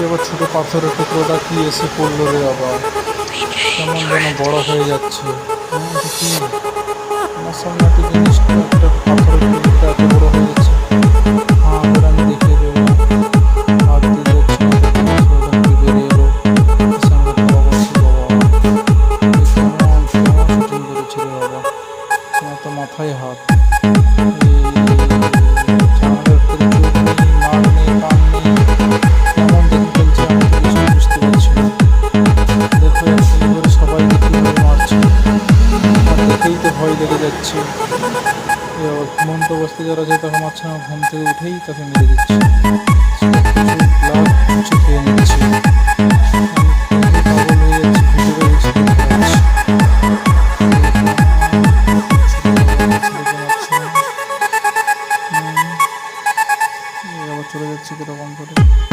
এবার ছোট পাথরের টুকরোটা কি এসে পড়লো রে আবার, কেমন যেন বড় হয়ে যাচ্ছে। হ্যাঁ এটা কি, আমার সামনে একটা জিনিসটা, একটা পাথরের টুকরোটা এত বড় হয়ে যাচ্ছে। হ্যাঁ এবার আমি দেখে দেবো, হাত দিয়ে যাচ্ছে না, দেখে যাচ্ছে ওটা থেকে বেরিয়ে এলো, এসে আমাকে ধরা করছে। বাবা এ কেমন কেমন শুটিং করেছে রে বাবা, তোমার তো মাথায় হাত। এই জানালার ভিতরে চোখ নেই, নাক নেই, কান নেই, কেমন দেখে ফেলছে আমি তো কিছুই বুঝতে পারছি না। দেখো একদিন করে সবাইকে কীভাবে মারছে, আর দেখেই তো ভয় লেগে যাচ্ছে। এ আবার ঘুমন্ত অবস্থায় যারা আছে তাকে মারছে না, ঘুম থেকে উঠেই তাকে মেরে দিচ্ছে।